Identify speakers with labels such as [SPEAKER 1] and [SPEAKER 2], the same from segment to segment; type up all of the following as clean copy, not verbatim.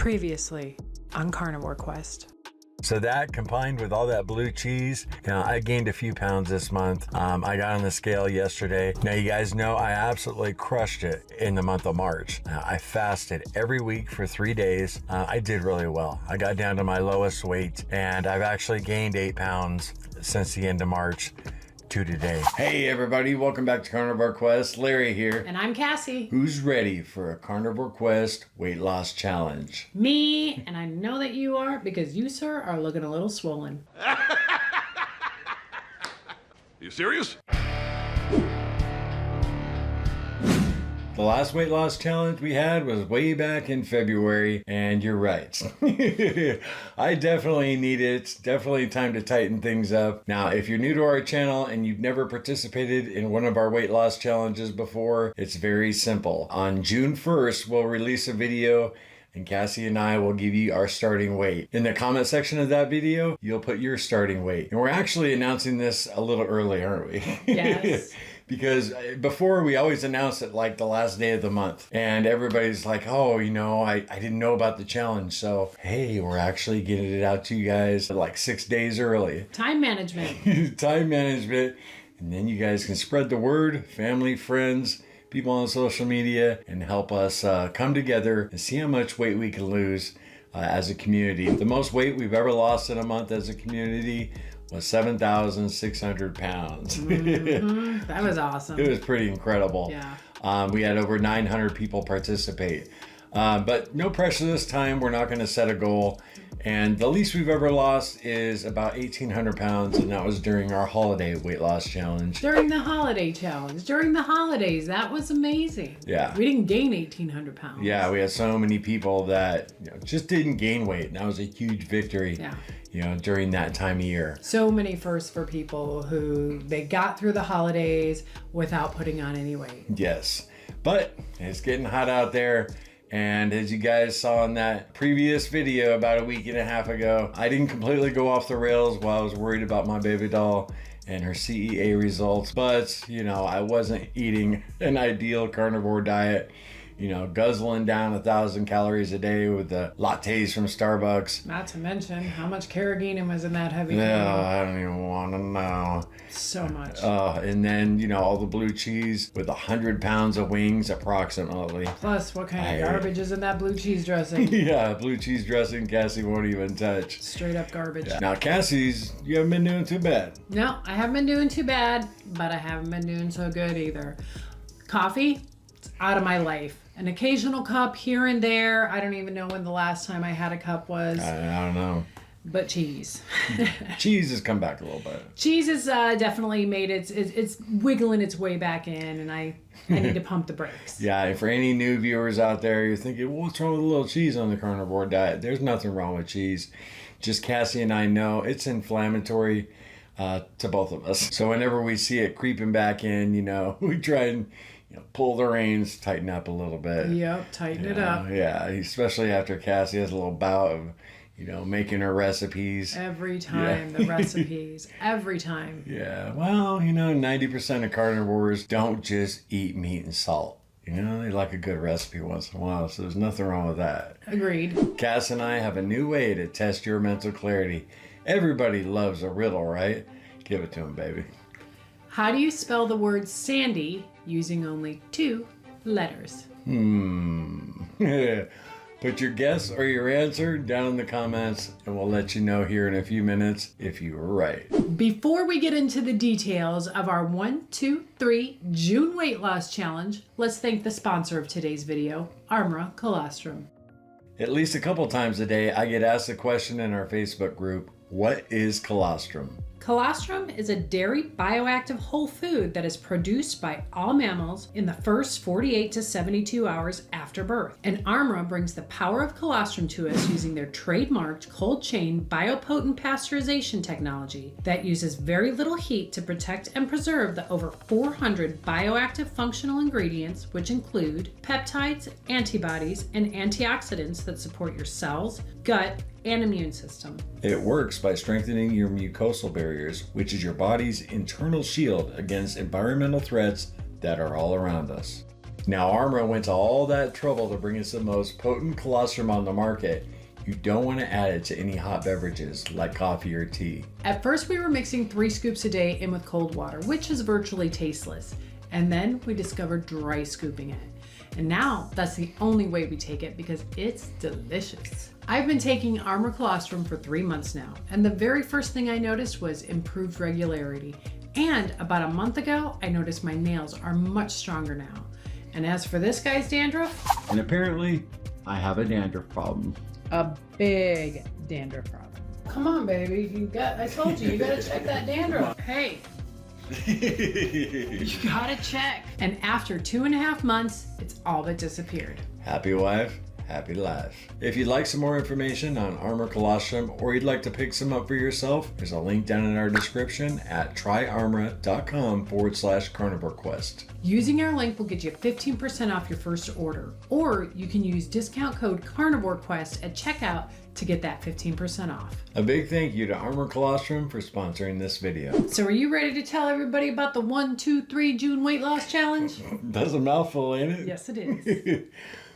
[SPEAKER 1] Previously on Carnivore Quest.
[SPEAKER 2] So that combined with all that blue cheese, I gained a few pounds this month. I got on the scale yesterday. Now you guys know I absolutely crushed it in the month of March. I fasted every week for 3 days. I did really well. I got down to my lowest weight and I've actually gained 8 pounds since the end of March to today. Hey everybody, welcome back to Carnivore Quest. Larry here.
[SPEAKER 1] And I'm Cassie.
[SPEAKER 2] Who's ready for a Carnivore Quest weight loss challenge?
[SPEAKER 1] Me, and I know that you are because you, sir, are looking a little swollen.
[SPEAKER 3] You serious?
[SPEAKER 2] The last weight loss challenge we had was way back in February, and you're right. I definitely need it. Definitely time to tighten things up. Now, if you're new to our channel and you've never participated in one of our weight loss challenges before, it's very simple. On June 1st, we'll release a video and Cassie and I will give you our starting weight. In the comment section of that video, you'll put your starting weight. And we're actually announcing this a little early, aren't we?
[SPEAKER 1] Yes.
[SPEAKER 2] Because before we always announce it like the last day of the month. And everybody's like, oh, you know, I didn't know about the challenge. So, hey, we're actually getting it out to you guys like 6 days early.
[SPEAKER 1] Time management.
[SPEAKER 2] Time management. And then you guys can spread the word, family, friends, people on social media, and help us come together and see how much weight we can lose as a community. The most weight we've ever lost in a month as a community was 7,600 pounds.
[SPEAKER 1] Mm-hmm. That was awesome.
[SPEAKER 2] It was pretty incredible.
[SPEAKER 1] Yeah.
[SPEAKER 2] We had over 900 people participate. But no pressure this time. We're not going to set a goal. And the least we've ever lost is about 1,800 pounds, and that was during our holiday weight loss challenge.
[SPEAKER 1] During the holiday challenge. During the holidays. That was amazing.
[SPEAKER 2] Yeah.
[SPEAKER 1] We didn't gain 1,800 pounds.
[SPEAKER 2] Yeah, we had so many people that just didn't gain weight, and that was a huge victory.
[SPEAKER 1] Yeah.
[SPEAKER 2] During that time of year.
[SPEAKER 1] So many firsts for people who they got through the holidays without putting on any weight.
[SPEAKER 2] Yes, but it's getting hot out there. And as you guys saw in that previous video about a week and a half ago, I didn't completely go off the rails while I was worried about my baby doll and her CEA results. But, I wasn't eating an ideal carnivore diet. Guzzling down 1,000 calories a day with the lattes from Starbucks.
[SPEAKER 1] Not to mention how much carrageenan was in that heavy
[SPEAKER 2] No,
[SPEAKER 1] meal.
[SPEAKER 2] I don't even want to know.
[SPEAKER 1] So much.
[SPEAKER 2] And then, all the blue cheese with 100 pounds of wings approximately.
[SPEAKER 1] Plus, what kind of garbage is in that blue cheese dressing?
[SPEAKER 2] Yeah, blue cheese dressing Cassie won't even touch.
[SPEAKER 1] Straight up garbage.
[SPEAKER 2] Yeah. Now, Cassie's, you haven't been doing too bad.
[SPEAKER 1] No, I haven't been doing too bad, but I haven't been doing so good either. Coffee, it's out of my life. An occasional cup here and there. I don't even know when the last time I had a cup was.
[SPEAKER 2] I don't know.
[SPEAKER 1] But cheese.
[SPEAKER 2] Cheese has come back a little bit.
[SPEAKER 1] Cheese has definitely made it's wiggling its way back in, and I need to pump the brakes.
[SPEAKER 2] Yeah, and for any new viewers out there, you're thinking, well, what's wrong with a little cheese on the carnivore diet? There's nothing wrong with cheese. Just Cassie and I know it's inflammatory to both of us. So whenever we see it creeping back in, we try and pull the reins, tighten up a little bit.
[SPEAKER 1] Yep, tighten it up.
[SPEAKER 2] Yeah, especially after Cassie has a little bout of, making her recipes.
[SPEAKER 1] Every time, the recipes. Every time.
[SPEAKER 2] Yeah, well, 90% of carnivores don't just eat meat and salt. They like a good recipe once in a while, so there's nothing wrong with that.
[SPEAKER 1] Agreed.
[SPEAKER 2] Cass and I have a new way to test your mental clarity. Everybody loves a riddle, right? Give it to them, baby.
[SPEAKER 1] How do you spell the word Sandy using only 2 letters?
[SPEAKER 2] Put your guess or your answer down in the comments, and we'll let you know here in a few minutes if you were right.
[SPEAKER 1] Before we get into the details of our 1, 2, 3 June weight loss challenge, let's thank the sponsor of today's video, Armour Colostrum.
[SPEAKER 2] At least a couple times a day, I get asked the question in our Facebook group, what is colostrum?
[SPEAKER 1] Colostrum is a dairy bioactive whole food that is produced by all mammals in the first 48 to 72 hours after birth. And Armour brings the power of colostrum to us using their trademarked cold chain biopotent pasteurization technology that uses very little heat to protect and preserve the over 400 bioactive functional ingredients, which include peptides, antibodies, and antioxidants that support your cells, gut, and immune system.
[SPEAKER 2] It works by strengthening your mucosal barriers, which is your body's internal shield against environmental threats that are all around us. Now, Armour went to all that trouble to bring us the most potent colostrum on the market. You don't want to add it to any hot beverages like coffee or tea.
[SPEAKER 1] At first, we were mixing 3 scoops a day in with cold water, which is virtually tasteless. And then we discovered dry scooping it. And now that's the only way we take it because it's delicious. I've been taking Armour Colostrum for 3 months now, and the very first thing I noticed was improved regularity. And about a month ago, I noticed my nails are much stronger now. And as for this guy's dandruff,
[SPEAKER 2] And apparently, I have a dandruff problem.
[SPEAKER 1] a big dandruff problem. Come on, baby. I told you gotta check that dandruff. Hey, you gotta check. And after 2.5 months, it's all but disappeared.
[SPEAKER 2] Happy wife, happy life. If you'd like some more information on Armour Colostrum or you'd like to pick some up for yourself, there's a link down in our description at tryarmour.com/Carnivore Quest.
[SPEAKER 1] Using our link will get you 15% off your first order, or you can use discount code Carnivore Quest at checkout to get that 15% off.
[SPEAKER 2] A big thank you to Armour Colostrum for sponsoring this video.
[SPEAKER 1] So are you ready to tell everybody about the 1-2-3 June weight loss challenge?
[SPEAKER 2] That's a mouthful, ain't it?
[SPEAKER 1] Yes, it is.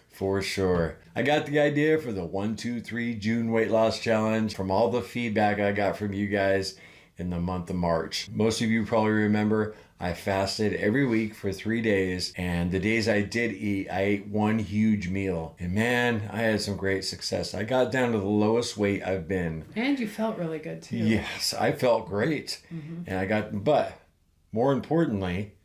[SPEAKER 2] For sure. I got the idea for the 1-2-3 June weight loss challenge from all the feedback I got from you guys in the month of March. Most of you probably remember I fasted every week for 3 days, and the days I did eat, I ate one huge meal. And man, I had some great success. I got down to the lowest weight I've been.
[SPEAKER 1] And you felt really good too.
[SPEAKER 2] Yes, I felt great. And but more importantly,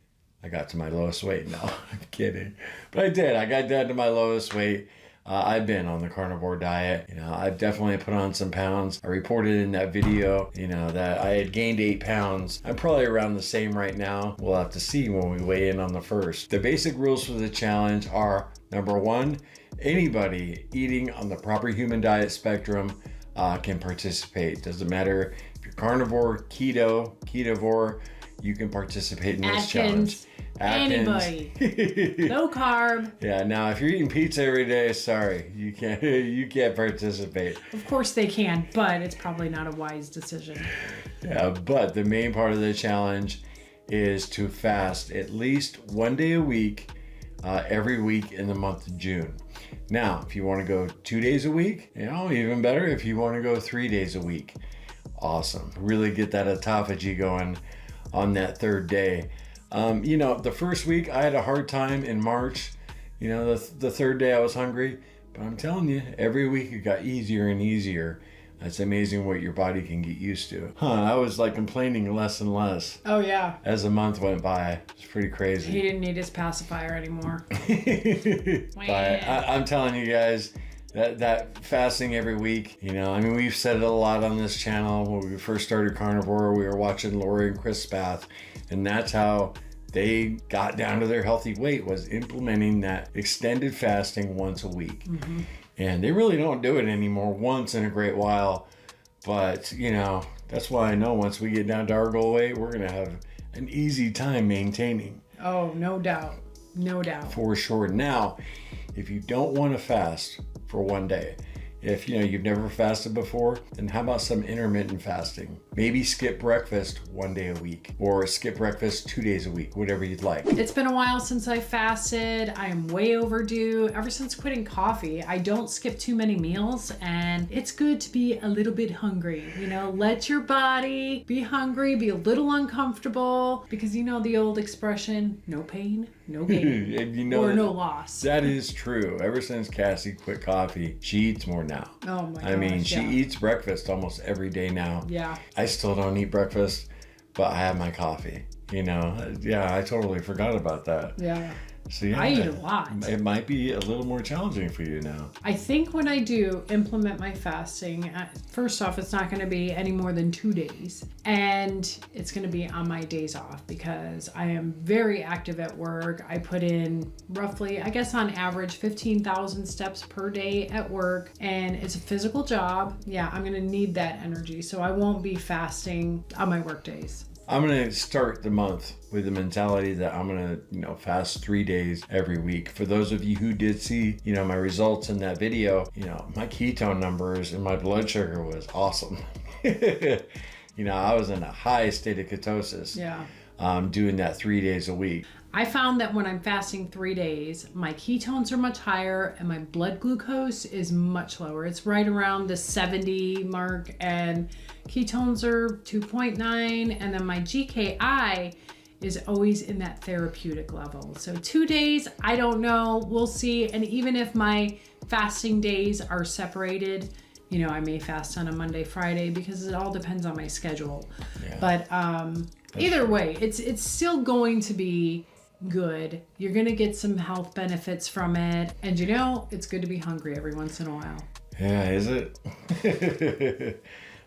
[SPEAKER 2] I got to my lowest weight. No, I'm kidding. But I did. I got down to my lowest weight. I've been on the carnivore diet. I've definitely put on some pounds. I reported in that video, that I had gained 8 pounds. I'm probably around the same right now. We'll have to see when we weigh in on the first. The basic rules for the challenge are, number 1, anybody eating on the proper human diet spectrum can participate. Doesn't matter if you're carnivore, ketovore, you can participate in this challenge.
[SPEAKER 1] Anybody. No carb.
[SPEAKER 2] Yeah, now if you're eating pizza every day, sorry, you can't participate.
[SPEAKER 1] Of course they can, but it's probably not a wise decision.
[SPEAKER 2] Yeah, but the main part of the challenge is to fast at least 1 day a week, every week in the month of June. Now, if you want to go 2 days a week, even better if you want to go 3 days a week. Awesome. Really get that autophagy going on that third day. The first week I had a hard time in March. The third day I was hungry, but I'm telling you, every week it got easier and easier. It's amazing what your body can get used to. I was like complaining less and less.
[SPEAKER 1] Oh yeah.
[SPEAKER 2] As the month went by. It's pretty crazy.
[SPEAKER 1] He didn't need his pacifier anymore.
[SPEAKER 2] But I'm telling you guys, that fasting every week, we've said it a lot on this channel. When we first started carnivore, we were watching Lori and Chris Spath, and that's how they got down to their healthy weight, was implementing that extended fasting once a week. And they really don't do it anymore once in a great while. But, that's why I know once we get down to our goal weight, we're going to have an easy time maintaining.
[SPEAKER 1] Oh, no doubt. No doubt.
[SPEAKER 2] For sure. Now, if you don't want to fast for 1 day, if you've never fasted before, then how about some intermittent fasting? Maybe skip breakfast 1 day a week, or skip breakfast 2 days a week, whatever you'd like.
[SPEAKER 1] It's been a while since I fasted. I am way overdue. Ever since quitting coffee, I don't skip too many meals, and it's good to be a little bit hungry. Let your body be hungry, be a little uncomfortable, because the old expression, no pain, no gain,
[SPEAKER 2] And
[SPEAKER 1] or no loss.
[SPEAKER 2] That is true. Ever since Cassie quit coffee, she eats more now.
[SPEAKER 1] Oh my gosh,
[SPEAKER 2] she eats breakfast almost every day now.
[SPEAKER 1] Yeah.
[SPEAKER 2] I still don't eat breakfast, but I have my coffee. I totally forgot about that.
[SPEAKER 1] Yeah.
[SPEAKER 2] So yeah,
[SPEAKER 1] I eat a lot.
[SPEAKER 2] It might be a little more challenging for you now.
[SPEAKER 1] I think when I do implement my fasting, first off, it's not going to be any more than 2 days. And it's going to be on my days off because I am very active at work. I put in roughly, I guess on average, 15,000 steps per day at work. And it's a physical job. Yeah, I'm going to need that energy. So I won't be fasting on my work days.
[SPEAKER 2] I'm going to start the month with the mentality that I'm going to, fast 3 days every week. For those of you who did see, my results in that video, my ketone numbers and my blood sugar was awesome. I was in a high state of ketosis.
[SPEAKER 1] Yeah.
[SPEAKER 2] Doing that 3 days a week.
[SPEAKER 1] I found that when I'm fasting 3 days, my ketones are much higher and my blood glucose is much lower. It's right around the 70 mark, and ketones are 2.9, and then my GKI is always in that therapeutic level. So 2 days, I don't know, we'll see. And even if my fasting days are separated, you know, I may fast on a Monday, Friday, because it all depends on my schedule. Yeah. But either way, it's still going to be good. You're going to get some health benefits from it. And you know, it's good to be hungry every once in a while.
[SPEAKER 2] Yeah, is it?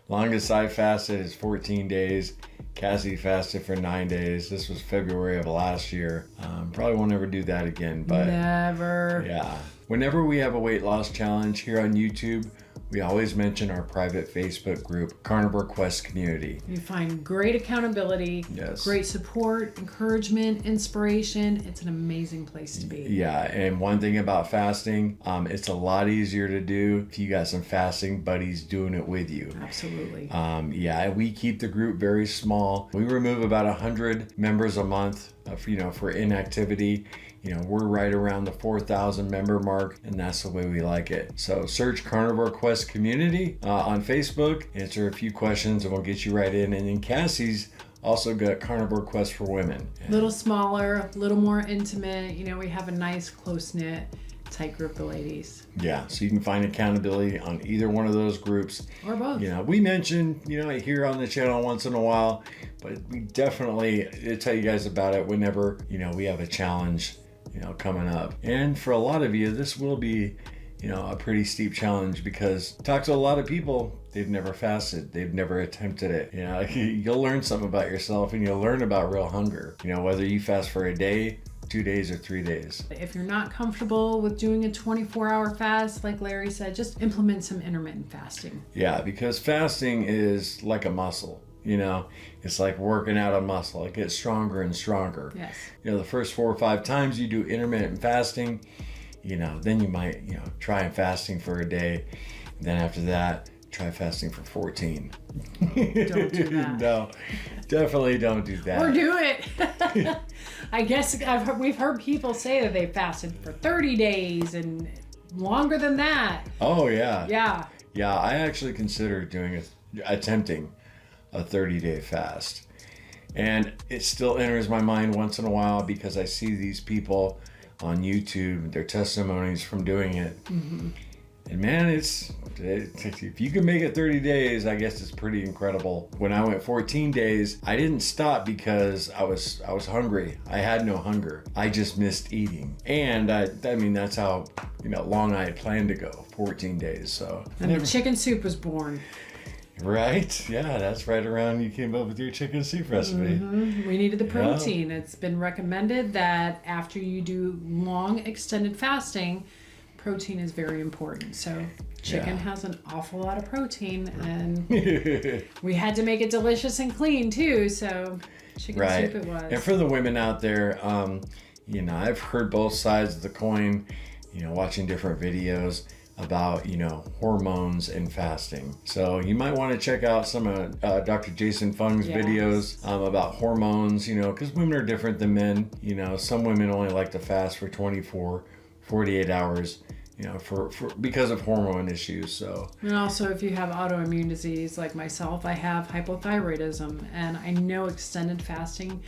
[SPEAKER 2] Longest I fasted is 14 days. Cassie fasted for 9 days. This was February of last year. Probably won't ever do that again, but
[SPEAKER 1] never.
[SPEAKER 2] Yeah. Whenever we have a weight loss challenge here on YouTube, we always mention our private Facebook group, Carnivore Quest Community.
[SPEAKER 1] You find great accountability,
[SPEAKER 2] yes,
[SPEAKER 1] great support, encouragement, inspiration. It's an amazing place to be.
[SPEAKER 2] Yeah, and one thing about fasting, it's a lot easier to do if you got some fasting buddies doing it with you.
[SPEAKER 1] Absolutely.
[SPEAKER 2] Yeah, we keep the group very small. We remove about 100 members a month, for inactivity. You know, we're right around the 4,000 member mark, and that's the way we like it. So search Carnivore Quest Community on Facebook, answer a few questions, and we'll get you right in. And then Cassie's also got Carnivore Quest for Women.
[SPEAKER 1] A little smaller, a little more intimate. You know, we have a nice, close-knit, tight group of ladies.
[SPEAKER 2] Yeah, so you can find accountability on either one of those groups.
[SPEAKER 1] Or both.
[SPEAKER 2] You know, we mention, here on the channel once in a while, but we definitely tell you guys about it whenever, we have a challenge coming up. And for a lot of you, this will be, a pretty steep challenge, because talk to a lot of people, they've never fasted, they've never attempted it. You'll learn something about yourself, and you'll learn about real hunger, whether you fast for a day, 2 days, or 3 days. If
[SPEAKER 1] you're not comfortable with doing a 24-hour fast, like Larry said, just implement some intermittent fasting.
[SPEAKER 2] Yeah, because fasting is like a muscle. It's like working out a muscle. It gets stronger and stronger.
[SPEAKER 1] Yes.
[SPEAKER 2] The first 4 or 5 times you do intermittent fasting, then you might, try fasting for a day. And then after that, try fasting for 14.
[SPEAKER 1] Don't do that.
[SPEAKER 2] No, definitely don't do that.
[SPEAKER 1] Or do it. I guess we've heard people say that they fasted for 30 days and longer than that.
[SPEAKER 2] Oh, yeah.
[SPEAKER 1] Yeah.
[SPEAKER 2] Yeah, I actually considered attempting a 30-day fast. And it still enters my mind once in a while, because I see these people on YouTube, their testimonies from doing it. Mm-hmm. And man, if you can make it 30 days, I guess it's pretty incredible. When I went 14 days, I didn't stop because I was hungry. I had no hunger. I just missed eating. And that's how long I had planned to go, 14 days. So
[SPEAKER 1] and the chicken soup was born.
[SPEAKER 2] Right? Yeah, that's right around you came up with your chicken soup recipe.
[SPEAKER 1] Mm-hmm. We needed the protein. Yeah. It's been recommended that after you do long extended fasting, protein is very important. So chicken has an awful lot of protein, and we had to make it delicious and clean too. So chicken soup it was.
[SPEAKER 2] And for the women out there, I've heard both sides of the coin, watching different videos about hormones and fasting. So you might want to check out some of Dr. Jason Fung's videos about hormones, because women are different than men. Some women only like to fast for 24, 48 hours, because of hormone issues. So,
[SPEAKER 1] and also, if you have autoimmune disease like myself, I have hypothyroidism, and I know extended fasting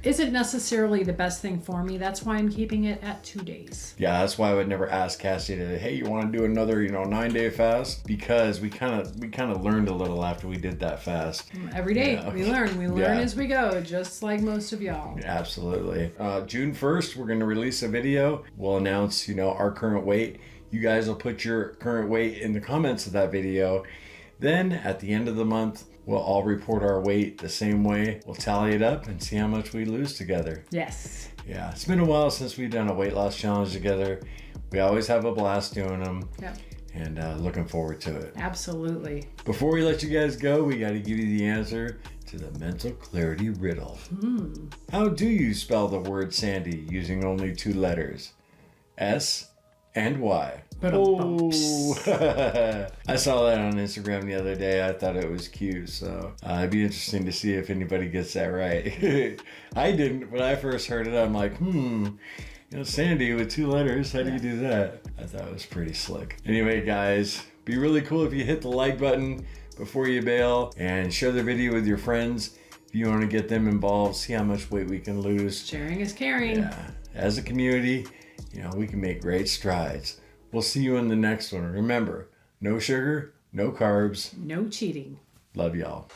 [SPEAKER 1] isn't necessarily the best thing for me. That's why I'm keeping it at 2 days.
[SPEAKER 2] Yeah, that's why I would never ask Cassie hey, you want to do another, 9-day fast? Because we kind of learned a little after we did that fast.
[SPEAKER 1] Every day we learn as we go, just like most of y'all.
[SPEAKER 2] Absolutely. June 1st, we're going to release a video. We'll announce, our current weight. You guys will put your current weight in the comments of that video. Then at the end of the month, we'll all report our weight the same way. We'll tally it up and see how much we lose together.
[SPEAKER 1] Yes.
[SPEAKER 2] Yeah, it's been a while since we've done a weight loss challenge together. We always have a blast doing them.
[SPEAKER 1] Yep.
[SPEAKER 2] And looking forward to it.
[SPEAKER 1] Absolutely.
[SPEAKER 2] Before we let you guys go, we got to give you the answer to the mental clarity riddle. How do you spell the word Sandy using only 2 letters? S-A-N-D-Y. and why.
[SPEAKER 1] Ba-dum-bum.
[SPEAKER 2] I saw that on Instagram the other day. I thought it was cute, so it'd be interesting to see if anybody gets that right. I didn't. When I first heard it, I'm like, Sandy with 2 letters, how do you do that? I thought it was pretty slick. Anyway, guys, be really cool if you hit the like button before you bail and share the video with your friends if you want to get them involved, see how much weight we can lose.
[SPEAKER 1] Sharing is caring.
[SPEAKER 2] Yeah. As a community, we can make great strides. We'll see you in the next one. Remember, no sugar, no carbs.
[SPEAKER 1] No cheating.
[SPEAKER 2] Love y'all.